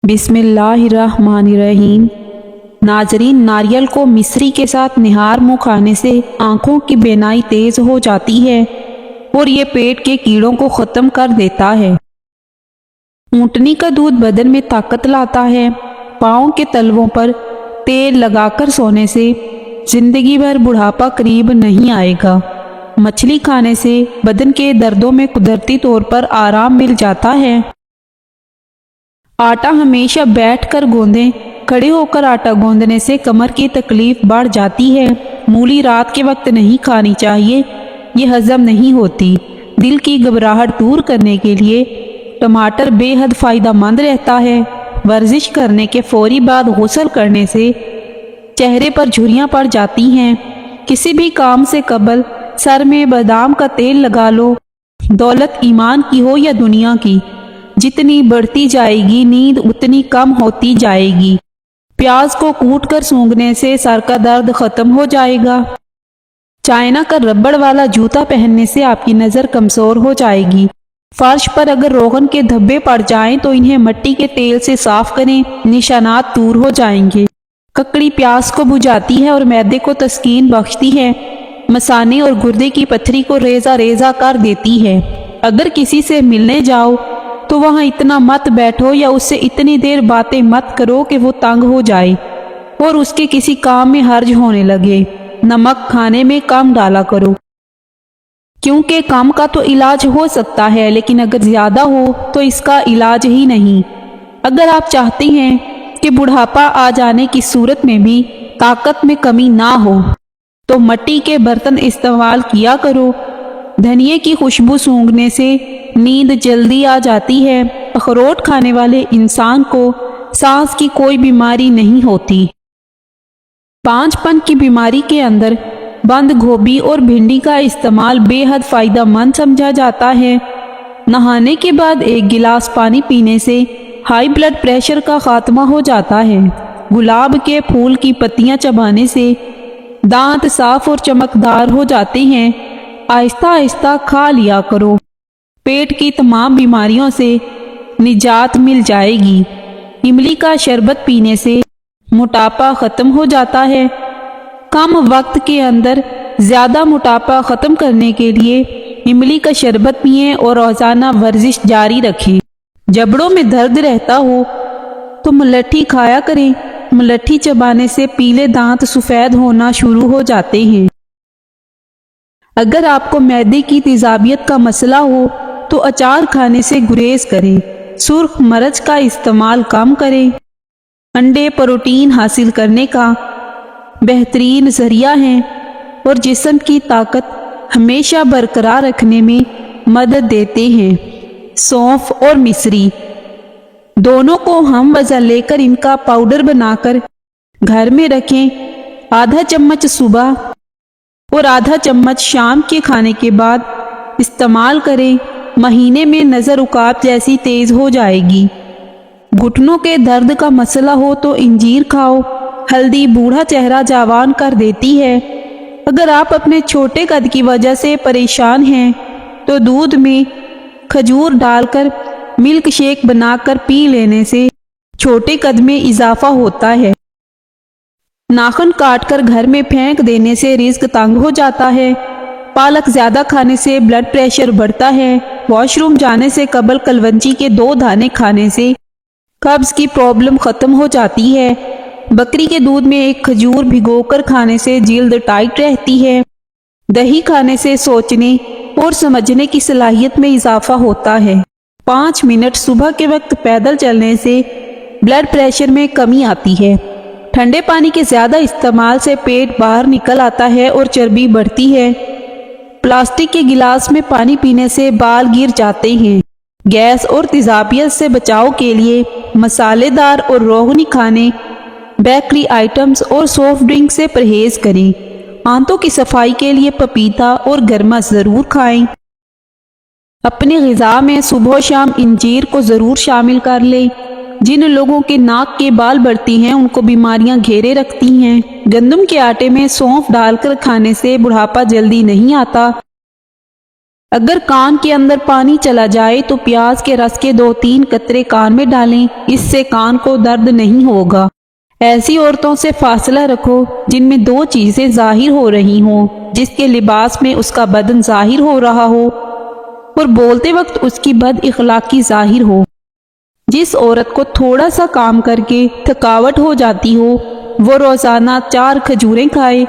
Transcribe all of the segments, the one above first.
बिस्मिल्लाहिर्रहमानिर्रहीम। नाजरीन, नारियल को मिश्री के साथ निहार मुँह खाने से आँखों की बेनाई तेज हो जाती है और ये पेट के कीड़ों को ख़त्म कर देता है। ऊँटनी का दूध बदन में ताकत लाता है। पाँव के तलवों पर तेल लगाकर सोने से जिंदगी भर बुढ़ापा करीब नहीं आएगा। मछली खाने से बदन के दर्दों में कुदरती तौर पर आराम मिल जाता है। आटा हमेशा बैठकर गूंदें। खड़े होकर आटा गूंदने से कमर की तकलीफ बढ़ जाती है। मूली रात के वक्त नहीं खानी चाहिए, ये हजम नहीं होती। दिल की घबराहट दूर करने के लिए टमाटर बेहद फ़ायदेमंद रहता है। वर्जिश करने के फौरी बाद गुस्ल करने से चेहरे पर झुर्रियाँ पड़ जाती हैं। किसी भी काम से कबल सर में बादाम का तेल लगा लो। दौलत ईमान की हो या दुनिया की, जितनी बढ़ती जाएगी नींद उतनी कम होती जाएगी। प्याज को कूट कर सूंघने से सर का दर्द खत्म हो जाएगा। चाइना का रबड़ वाला जूता पहनने से आपकी नज़र कमज़ोर हो जाएगी। फर्श पर अगर रोगन के धब्बे पड़ जाएं तो इन्हें मिट्टी के तेल से साफ करें, निशानात दूर हो जाएंगे। ककड़ी प्यास को बुझाती है और मैदे को तस्कीन बख्शती है। मसाने और गुर्दे की पथरी को रेजा रेजा कर देती है। अगर किसी से मिलने जाओ तो वहाँ इतना मत बैठो या उससे इतनी देर बातें मत करो कि वो तंग हो जाए और उसके किसी काम में हर्ज होने लगे। नमक खाने में कम डाला करो, क्योंकि कम का तो इलाज हो सकता है, लेकिन अगर ज़्यादा हो तो इसका इलाज ही नहीं। अगर आप चाहते हैं कि बुढ़ापा आ जाने की सूरत में भी ताकत में कमी ना हो तो मिट्टी के बर्तन इस्तेमाल किया करो। धनिये की खुशबू सूंघने से नींद जल्दी आ जाती है। अखरोट खाने वाले इंसान को सांस की कोई बीमारी नहीं होती। पांचपन की बीमारी के अंदर बंद गोभी और भिंडी का इस्तेमाल बेहद फ़ायदेमंद समझा जाता है। नहाने के बाद 1 गिलास पानी पीने से हाई ब्लड प्रेशर का खात्मा हो जाता है। गुलाब के फूल की पत्तियां चबाने से दांत साफ और चमकदार हो जाते हैं। आहिस्ता आहिस्ता खा लिया करो, पेट की तमाम बीमारियों से निजात मिल जाएगी। इमली का शरबत पीने से मोटापा ख़त्म हो जाता है। कम वक्त के अंदर ज़्यादा मोटापा ख़त्म करने के लिए इमली का शरबत पिएं और रोज़ाना वर्जिश जारी रखें। जबड़ों में दर्द रहता हो तो मुलट्ठी खाया करें। मुलट्ठी चबाने से पीले दांत सफ़ेद होना शुरू हो जाते हैं। अगर आपको मैदे की तेज़ाबियत का मसला हो तो अचार खाने से गुरेज करें। सुर्ख मर्च का इस्तेमाल कम करें। अंडे प्रोटीन हासिल करने का बेहतरीन ज़रिया हैं और जिस्म की ताकत हमेशा बरकरार रखने में मदद देते हैं। सौंफ और मिश्री दोनों को हम वज़न लेकर इनका पाउडर बनाकर घर में रखें। आधा चम्मच सुबह और आधा चम्मच शाम के खाने के बाद इस्तेमाल करें। महीने में नज़र उकाब जैसी तेज़ हो जाएगी। घुटनों के दर्द का मसला हो तो इंजीर खाओ। हल्दी बूढ़ा चेहरा जवान कर देती है। अगर आप अपने छोटे कद की वजह से परेशान हैं तो दूध में खजूर डालकर मिल्क शेक बनाकर पी लेने से छोटे कद में इजाफा होता है। नाखून काटकर घर में फेंक देने से रिज्क तंग हो जाता है। पालक ज़्यादा खाने से ब्लड प्रेशर बढ़ता है। वॉशरूम जाने से कबल कलवंजी के 2 दाने खाने से कब्ज़ की प्रॉब्लम ख़त्म हो जाती है। बकरी के दूध में 1 खजूर भिगोकर खाने से जिल्द टाइट रहती है। दही खाने से सोचने और समझने की सलाहियत में इजाफा होता है। 5 मिनट सुबह के वक्त पैदल चलने से ब्लड प्रेशर में कमी आती है। ठंडे पानी के ज़्यादा इस्तेमाल से पेट बाहर निकल आता है और चर्बी बढ़ती है। प्लास्टिक के गिलास में पानी पीने से बाल गिर जाते हैं। गैस और तेज़ाबियत से बचाव के लिए मसालेदार और रोगनी खाने, बेकरी आइटम्स और सॉफ्ट ड्रिंक से परहेज़ करें। आंतों की सफाई के लिए पपीता और गरमा ज़रूर खाएं। अपनी ग़िज़ा में सुबह शाम इंजीर को ज़रूर शामिल कर लें। जिन लोगों के नाक के बाल बढ़ती हैं उनको बीमारियां घेरे रखती हैं। गंदम के आटे में सौंफ डालकर खाने से बुढ़ापा जल्दी नहीं आता। اگر کان کے اندر پانی چلا جائے تو پیاز کے رس کے 2-3 قطرے کان میں ڈالیں، اس سے کان کو درد نہیں ہوگا۔ ایسی عورتوں سے فاصلہ رکھو جن میں 2 چیزیں ظاہر ہو رہی ہوں، جس کے لباس میں اس کا بدن ظاہر ہو رہا ہو اور بولتے وقت اس کی بد اخلاقی ظاہر ہو۔ جس عورت کو تھوڑا سا کام کر کے تھکاوٹ ہو جاتی ہو، وہ روزانہ 4 کھجوریں کھائے۔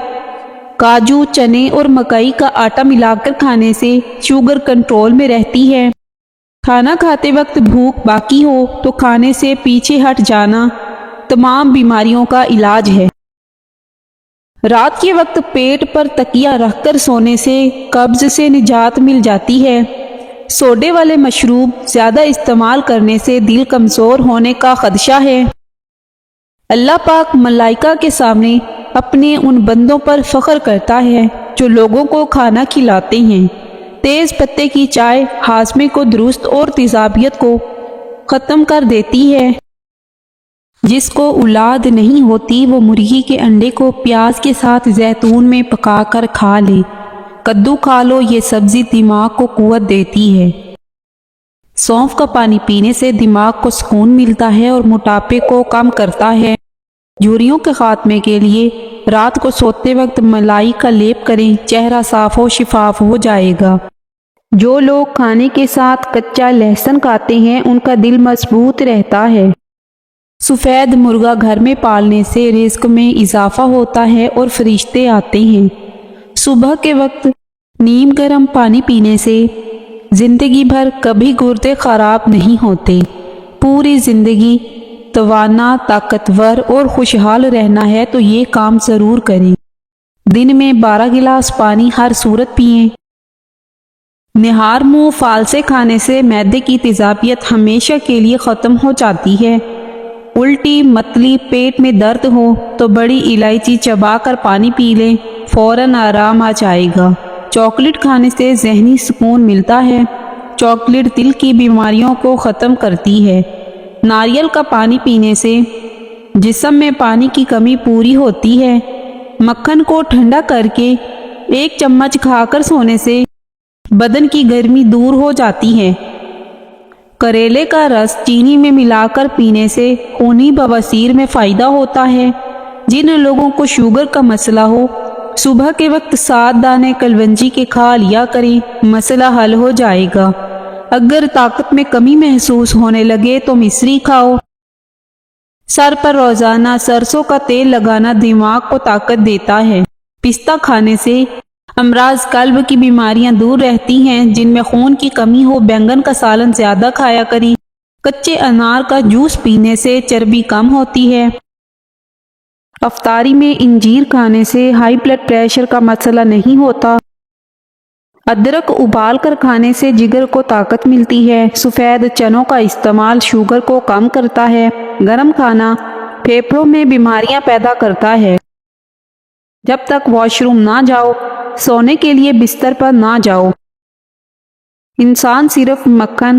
کاجو، چنے اور مکئی کا آٹا ملا کر کھانے سے شوگر کنٹرول میں رہتی ہے۔ کھانا کھاتے وقت بھوک باقی ہو تو کھانے سے پیچھے ہٹ جانا تمام بیماریوں کا علاج ہے۔ رات کے وقت پیٹ پر تکیہ رکھ کر سونے سے قبض سے نجات مل جاتی ہے۔ سوڈے والے مشروب زیادہ استعمال کرنے سے دل کمزور ہونے کا خدشہ ہے۔ اللہ پاک ملائکہ کے سامنے اپنے ان بندوں پر فخر کرتا ہے جو لوگوں کو کھانا کھلاتے ہیں۔ تیز پتے کی چائے ہاضمے کو درست اور تیزابیت کو ختم کر دیتی ہے۔ جس کو اولاد نہیں ہوتی وہ مرغی کے انڈے کو پیاز کے ساتھ زیتون میں پکا کر کھا لے۔ کدو کھا لو، یہ سبزی دماغ کو قوت دیتی ہے۔ سونف کا پانی پینے سے دماغ کو سکون ملتا ہے اور موٹاپے کو کم کرتا ہے۔ جھریوں کے خاتمے کے لیے رات کو سوتے وقت ملائی کا لیپ کریں، چہرہ صاف و شفاف ہو جائے گا۔ جو لوگ کھانے کے ساتھ کچا لہسن کھاتے ہیں ان کا دل مضبوط رہتا ہے۔ سفید مرغا گھر میں پالنے سے رزق میں اضافہ ہوتا ہے اور فرشتے آتے ہیں۔ صبح کے وقت نیم گرم پانی پینے سے زندگی بھر کبھی گردے خراب نہیں ہوتے۔ پوری زندگی توانا، طاقتور اور خوشحال رہنا ہے تو یہ کام ضرور کریں۔ دن میں 12 گلاس پانی ہر صورت پئیں۔ نہار منہ پھال سے کھانے سے معدے کی تیزابیت ہمیشہ کے لیے ختم ہو جاتی ہے۔ الٹی، متلی، پیٹ میں درد ہو تو بڑی الائچی چبا کر پانی پی لیں، فوراً آرام آ جائے گا۔ چاکلیٹ کھانے سے ذہنی سکون ملتا ہے۔ چاکلیٹ دل کی بیماریوں کو ختم کرتی ہے۔ ناریل کا پانی پینے سے جسم میں پانی کی کمی پوری ہوتی ہے۔ مکھن کو ٹھنڈا کر کے 1 چمچ کھا کر سونے سے بدن کی گرمی دور ہو جاتی ہے۔ کریلے کا رس چینی میں ملا کر پینے سے خونی بواسیر میں فائدہ ہوتا ہے۔ جن لوگوں کو شوگر کا مسئلہ ہو صبح کے وقت 7 دانے کلونجی کے کھا لیا کریں، مسئلہ حل ہو جائے گا۔ اگر طاقت میں کمی محسوس ہونے لگے تو مصری کھاؤ۔ سر پر روزانہ سرسوں کا تیل لگانا دماغ کو طاقت دیتا ہے۔ پستہ کھانے سے امراض قلب کی بیماریاں دور رہتی ہیں۔ جن میں خون کی کمی ہو بینگن کا سالن زیادہ کھایا کریں۔ کچے انار کا جوس پینے سے چربی کم ہوتی ہے۔ افطاری میں انجیر کھانے سے ہائی بلڈ پریشر کا مسئلہ نہیں ہوتا۔ ادرک ابال کر کھانے سے جگر کو طاقت ملتی ہے۔ سفید چنوں کا استعمال شوگر کو کم کرتا ہے۔ گرم کھانا پھیپھڑوں میں بیماریاں پیدا کرتا ہے۔ جب تک واش روم نہ جاؤ، سونے کے لیے بستر پر نہ جاؤ۔ انسان صرف مکھن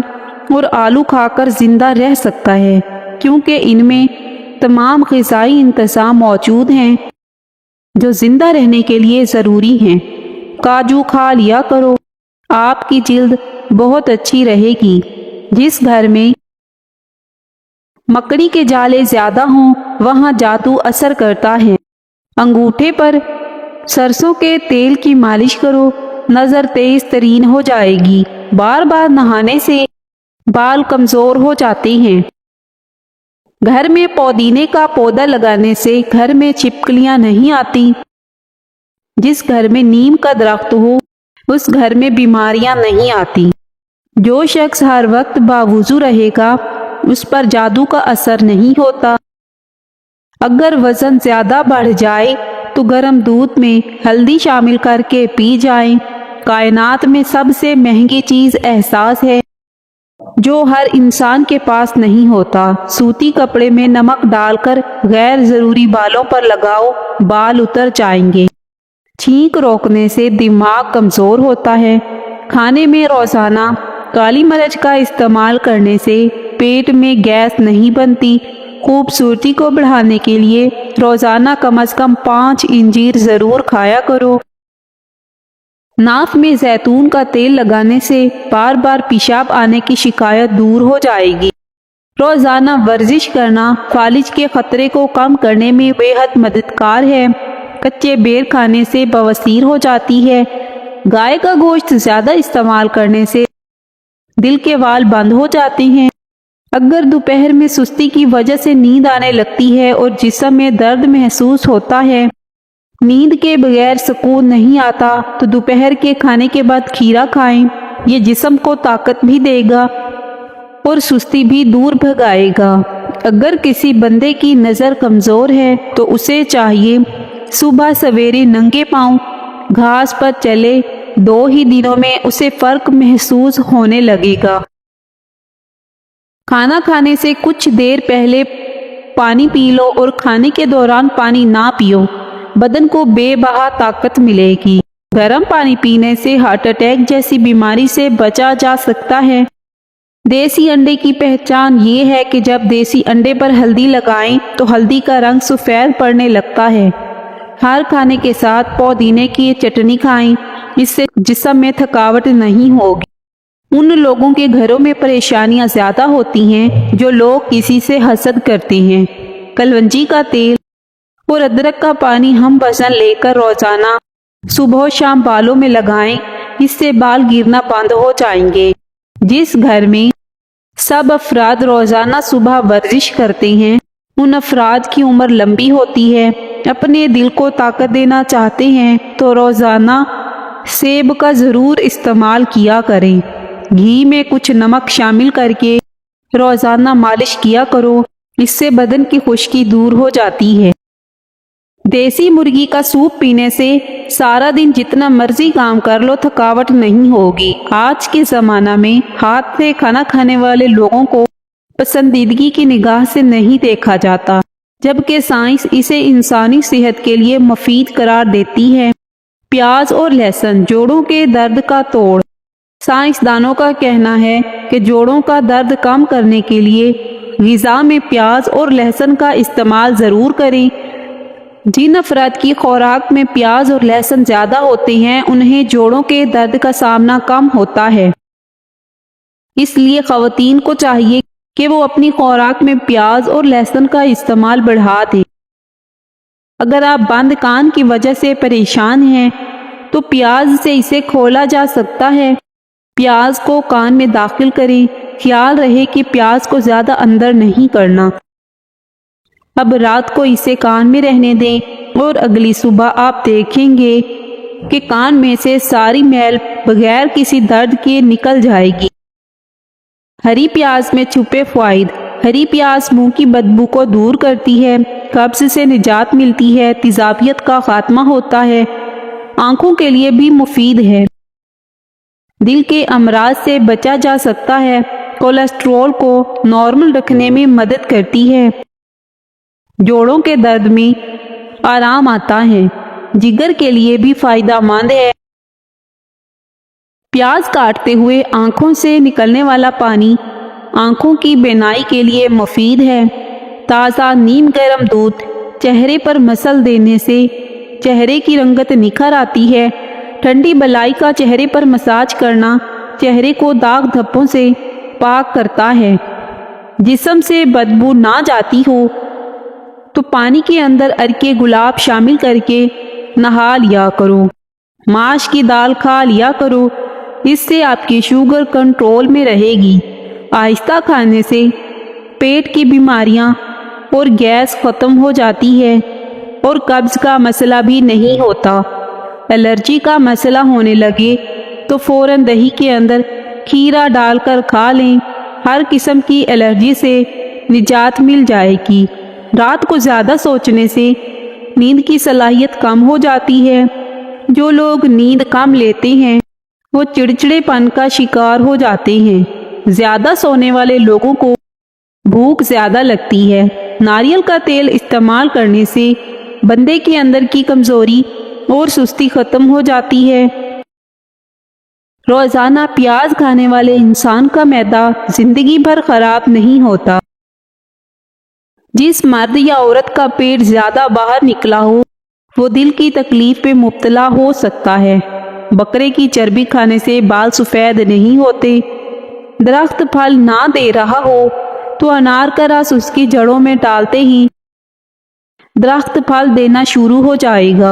اور آلو کھا کر زندہ رہ سکتا ہے کیونکہ ان میں تمام غذائی انتظام موجود ہیں جو زندہ رہنے کے لیے ضروری ہیں۔ کاجو کھا لیا کرو، آپ کی جلد بہت اچھی رہے گی۔ جس گھر میں مکڑی کے جالے زیادہ ہوں وہاں جادو اثر کرتا ہے۔ انگوٹھے پر سرسوں کے تیل کی مالش کرو، نظر تیز ترین ہو جائے گی۔ بار بار نہانے سے بال کمزور ہو جاتے ہیں۔ گھر میں پودینے کا پودا لگانے سے گھر میں چھپکلیاں نہیں آتی۔ جس گھر میں نیم کا درخت ہو اس گھر میں بیماریاں نہیں آتی۔ جو شخص ہر وقت باوضو رہے گا اس پر جادو کا اثر نہیں ہوتا۔ اگر وزن زیادہ بڑھ جائے تو گرم دودھ میں ہلدی شامل کر کے پی جائیں۔ کائنات میں سب سے مہنگی چیز احساس ہے جو ہر انسان کے پاس نہیں ہوتا۔ سوتی کپڑے میں نمک ڈال کر غیر ضروری بالوں پر لگاؤ، بال اتر جائیں گے۔ چھینک روکنے سے دماغ کمزور ہوتا ہے۔ کھانے میں روزانہ کالی مرچ کا استعمال کرنے سے پیٹ میں گیس نہیں بنتی۔ خوبصورتی کو بڑھانے کے لیے روزانہ کم از کم 5 انجیر ضرور کھایا کرو۔ नाक में जैतून का तेल लगाने से बार बार पेशाब आने की शिकायत दूर हो जाएगी। रोजाना वर्जिश करना फालिज के खतरे को कम करने में बेहद मददगार है। कच्चे बेर खाने से बवासीर हो जाती है। गाय का गोश्त ज्यादा इस्तेमाल करने से दिल के वाल बंद हो जाते हैं। अगर दोपहर में सुस्ती की वजह से नींद आने लगती है और जिस्म में दर्द महसूस होता है, नींद के बगैर सुकून नहीं आता, तो दोपहर के खाने के बाद खीरा खाएं। ये जिस्म को ताकत भी देगा और सुस्ती भी दूर भगाएगा। अगर किसी बंदे की नज़र कमज़ोर है तो उसे चाहिए सुबह सवेरे नंगे पांव घास पर चले। 2 ही दिनों में उसे फर्क महसूस होने लगेगा। खाना खाने से कुछ देर पहले पानी पी लो और खाने के दौरान पानी ना पियो। बदन को बेबहा ताकत मिलेगी। गर्म पानी पीने से हार्ट अटैक जैसी बीमारी से बचा जा सकता है। देसी अंडे की पहचान ये है कि जब देसी अंडे पर हल्दी लगाएं तो हल्दी का रंग सफ़ेद पड़ने लगता है। हर खाने के साथ पुदीने की चटनी खाएं, इससे जिस्म में थकावट नहीं होगी। उन लोगों के घरों में परेशानियां ज़्यादा होती हैं जो लोग किसी से हसद करते हैं। कलवंजी का तेल और अदरक का पानी हम वज़न लेकर रोज़ाना सुबह शाम बालों में लगाएं, इससे बाल गिरना बंद हो जाएंगे। जिस घर में सब अफराद रोज़ाना सुबह वर्जिश करते हैं, उन अफराद की उम्र लंबी होती है। अपने दिल को ताकत देना चाहते हैं तो रोज़ाना सेब का ज़रूर इस्तेमाल किया करें। घी में कुछ नमक शामिल करके रोज़ाना मालिश किया करो, इससे बदन की खुश्की दूर हो जाती है। देसी मुर्गी का सूप पीने से सारा दिन जितना मर्जी काम कर लो थकावट नहीं होगी। आज के ज़माना में हाथ से खाना खाने वाले लोगों को पसंदीदगी की निगाह से नहीं देखा जाता, जबकि साइंस इसे इंसानी सेहत के लिए मुफीद करार देती है। प्याज और लहसुन जोड़ों के दर्द का तोड़। साइंसदानों का कहना है कि जोड़ों का दर्द कम करने के लिए ग़िज़ा में प्याज और लहसुन का इस्तेमाल ज़रूर करें। जिन अफराद की खुराक में प्याज और लहसुन ज़्यादा होते हैं, उन्हें जोड़ों के दर्द का सामना कम होता है। इसलिए ख़वातीन को चाहिए कि वो अपनी खुराक में प्याज और लहसुन का इस्तेमाल बढ़ा दें। अगर आप बंद कान की वजह से परेशान हैं तो प्याज से इसे खोला जा सकता है। प्याज को कान में दाखिल करें। ख्याल रहे कि प्याज को ज़्यादा अंदर नहीं करना। अब रात को इसे कान में रहने दें और अगली सुबह आप देखेंगे कि कान में से सारी मैल बगैर किसी दर्द के निकल जाएगी। हरी प्याज में छुपे फ़वाइद। हरी प्याज मुंह की बदबू को दूर करती है, कब्ज़ से निजात मिलती है, तेज़ाबियत का खात्मा होता है, आँखों के लिए भी मुफीद है, दिल के अमराज से बचा जा सकता है, कोलेस्ट्रॉल को नॉर्मल रखने में मदद करती है, जोड़ों के दर्द में आराम आता है, जिगर के लिए भी फ़ायदेमंद है। प्याज काटते हुए आँखों से निकलने वाला पानी आँखों की बीनाई के लिए मुफीद है। ताज़ा नीम गर्म दूध चेहरे पर मसल देने से चेहरे की रंगत निखर आती है। ठंडी मलाई का चेहरे पर मसाज करना चेहरे को दाग धब्बों से पाक करता है। जिस्म से बदबू ना जाती हो तो पानी के अंदर अरके गुलाब शामिल करके नहा लिया करो। माश की दाल खा लिया करो, इससे आपकी शुगर कंट्रोल में रहेगी। आहिस्ता खाने से पेट की बीमारियां और गैस ख़त्म हो जाती है और कब्ज़ का मसला भी नहीं होता। एलर्जी का मसला होने लगे तो फ़ौरन दही के अंदर खीरा डालकर खा लें। हर किस्म की एलर्जी से निजात मिल जाएगी। रात को ज़्यादा सोचने से नींद की सलाहियत कम हो जाती है। जो लोग नींद कम लेते हैं वो चिड़चिड़ेपन का शिकार हो जाते हैं। ज़्यादा सोने वाले लोगों को भूख ज़्यादा लगती है। नारियल का तेल इस्तेमाल करने से बंदे के अंदर की कमज़ोरी और सुस्ती ख़त्म हो जाती है। रोज़ाना प्याज खाने वाले इंसान का मैदा ज़िंदगी भर ख़राब नहीं होता। जिस मर्द या औरत का पेट ज़्यादा बाहर निकला हो वो दिल की तकलीफ़ में मुब्तला हो सकता है। बकरे की चर्बी खाने से बाल सफ़ेद नहीं होते। दरख्त फल ना दे रहा हो तो अनार का रस उसकी जड़ों में डालते ही दरख्त फल देना शुरू हो जाएगा।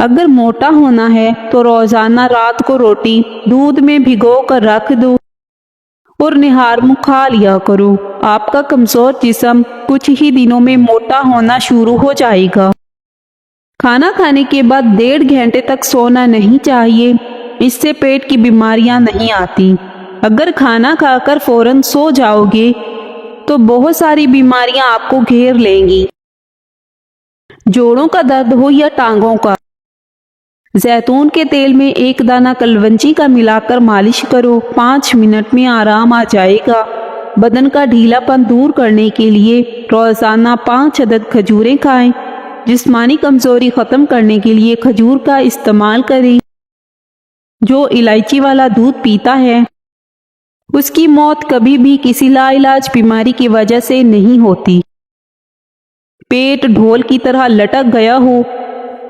अगर मोटा होना है तो रोजाना रात को रोटी दूध में भिगो कर रख दो और निहार मुँह खा लिया करो। आपका कमजोर जिस्म कुछ ही दिनों में मोटा होना शुरू हो जाएगा। खाना खाने के बाद 1.5 घंटे तक सोना नहीं चाहिए, इससे पेट की बीमारियां नहीं आती। अगर खाना खाकर फौरन सो जाओगे तो बहुत सारी बीमारियां आपको घेर लेंगी। जोड़ों का दर्द हो या टांगों का, जैतून के तेल में 1 दाना कलवंजी का मिलाकर मालिश करो, 5 मिनट में आराम आ जाएगा। बदन का ढीलापन दूर करने के लिए रोजाना 5 अदद खजूरें खाएं। जिस्मानी कमजोरी खत्म करने के लिए खजूर का इस्तेमाल करें। जो इलायची वाला दूध पीता है उसकी मौत कभी भी किसी लाइलाज बीमारी की वजह से नहीं होती। पेट ढोल की तरह लटक गया हो,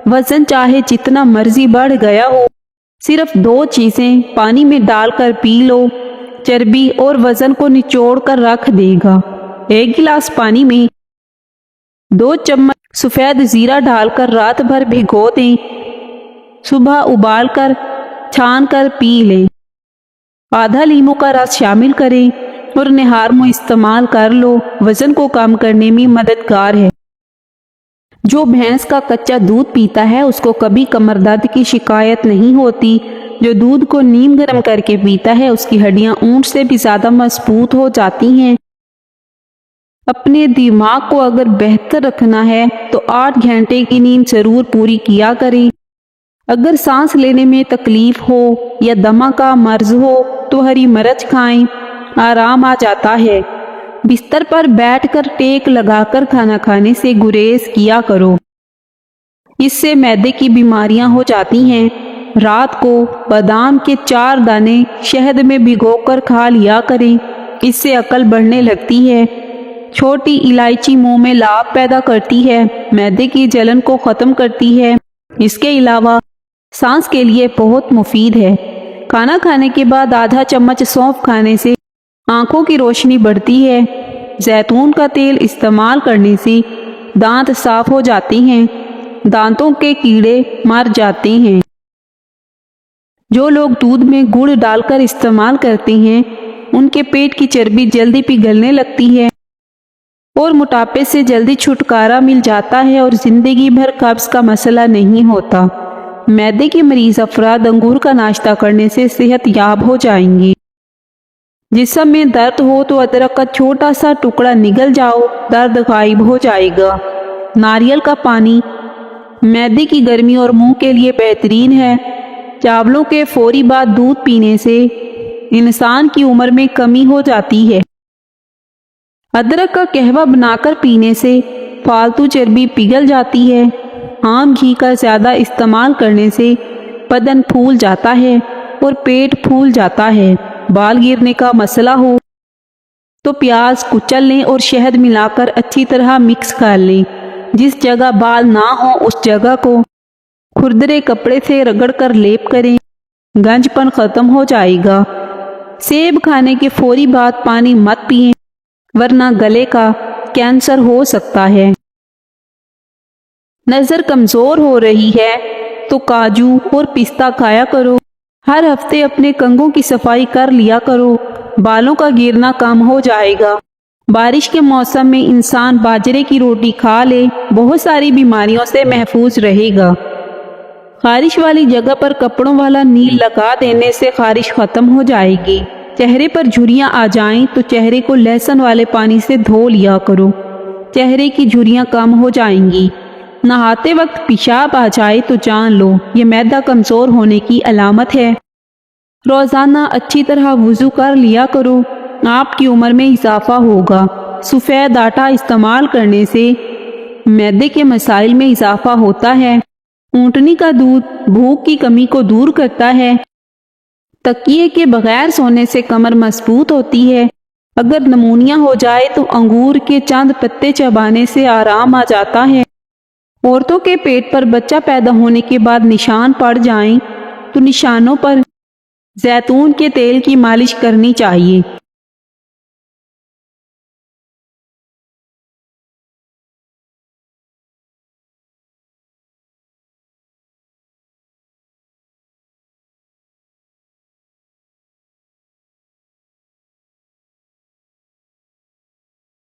वजन चाहे जितना मर्जी बढ़ गया हो, सिर्फ 2 चीजें पानी में डालकर पी लो, चर्बी और वजन को निचोड़ कर रख देगा। 1 गिलास पानी में 2 चम्मच सफ़ेद जीरा डालकर रात भर भिगो दें। सुबह उबालकर छान कर पी लें। आधा लीमू का रस शामिल करें और निहार मुँह इस्तेमाल कर लो। वजन को कम करने में मददगार है। जो भैंस का कच्चा दूध पीता है उसको कभी कमर दर्द की शिकायत नहीं होती। जो दूध को नीम गर्म करके पीता है उसकी हड्डियां ऊंट से भी ज्यादा मजबूत हो जाती हैं। अपने दिमाग को अगर बेहतर रखना है तो 8 घंटे की नींद जरूर पूरी किया करें। अगर सांस लेने में तकलीफ हो या दमा का मर्ज हो तो हरी मिर्च खाएं, आराम आ जाता है। बिस्तर पर बैठकर टेक लगाकर खाना खाने से गुरेज किया करो, इससे मैदे की बीमारियां हो जाती हैं। रात को बादाम के 4 दाने शहद में भिगोकर खा लिया करें, इससे अकल बढ़ने लगती है। छोटी इलायची मुंह में लाभ पैदा करती है, मैदे की जलन को खत्म करती है। इसके अलावा सांस के लिए बहुत मुफीद है। खाना खाने के बाद आधा चम्मच सौंफ खाने से आंखों की रोशनी बढ़ती है। जैतून का तेल इस्तेमाल करने से दांत साफ हो जाते हैं, दांतों के कीड़े मर जाते हैं। जो लोग दूध में गुड़ डालकर इस्तेमाल करते हैं उनके पेट की चर्बी जल्दी पिघलने लगती है और मोटापे से जल्दी छुटकारा मिल जाता है और जिंदगी भर कब्ज का मसला नहीं होता। मैदे के मरीज अफराद अंगूर का नाश्ता करने से सेहत याब हो जाएंगे। जिस्म में दर्द हो तो अदरक का छोटा सा टुकड़ा निगल जाओ, दर्द गायब हो जाएगा। नारियल का पानी मैदे की गर्मी और मुंह के लिए बेहतरीन है। चावलों के फौरी बाद दूध पीने से इंसान की उम्र में कमी हो जाती है। अदरक का कहवा बनाकर पीने से फालतू चर्बी पिघल जाती है। आम घी का ज़्यादा इस्तेमाल करने से बदन फूल जाता है और पेट फूल जाता है। बाल गिरने का मसला हो तो प्याज कुचल लें और शहद मिलाकर अच्छी तरह मिक्स कर लें। जिस जगह बाल ना हो उस जगह को खुरदरे कपड़े से रगड़कर लेप करें, गंजपन खत्म हो जाएगा। सेब खाने के फौरी बाद पानी मत पिएं, वरना गले का कैंसर हो सकता है। नज़र कमज़ोर हो रही है तो काजू और पिस्ता खाया करो। हर हफ्ते अपने कंघों की सफाई कर लिया करो, बालों का गिरना कम हो जाएगा। बारिश के मौसम में इंसान बाजरे की रोटी खा ले, बहुत सारी बीमारियों से महफूज रहेगा। खारिश वाली जगह पर कपड़ों वाला नील लगा देने से खारिश खत्म हो जाएगी। चेहरे पर झुर्रियाँ आ जाएं तो चेहरे को लहसुन वाले पानी से धो लिया करो, चेहरे की झुर्रियाँ कम हो जाएंगी। नहाते वक्त पेशाब आ जाए तो जान लो ये मैदा कमज़ोर होने की अलामत है। रोज़ाना अच्छी तरह वुज़ू कर लिया करो, आपकी उम्र में इजाफा होगा। सफ़ेद आटा इस्तेमाल करने से मैदे के मसाइल में इजाफा होता है। ऊँटनी का दूध भूख की कमी को दूर करता है। तकिए के बगैर सोने से कमर मजबूत होती है। अगर नमूनिया हो जाए तो अंगूर के चंद पत्ते चबाने से आराम आ जाता है। औरतों के पेट पर बच्चा पैदा होने के बाद निशान पड़ जाएं تو نشانوں پر زیتون کے تیل کی مالش کرنی چاہیے۔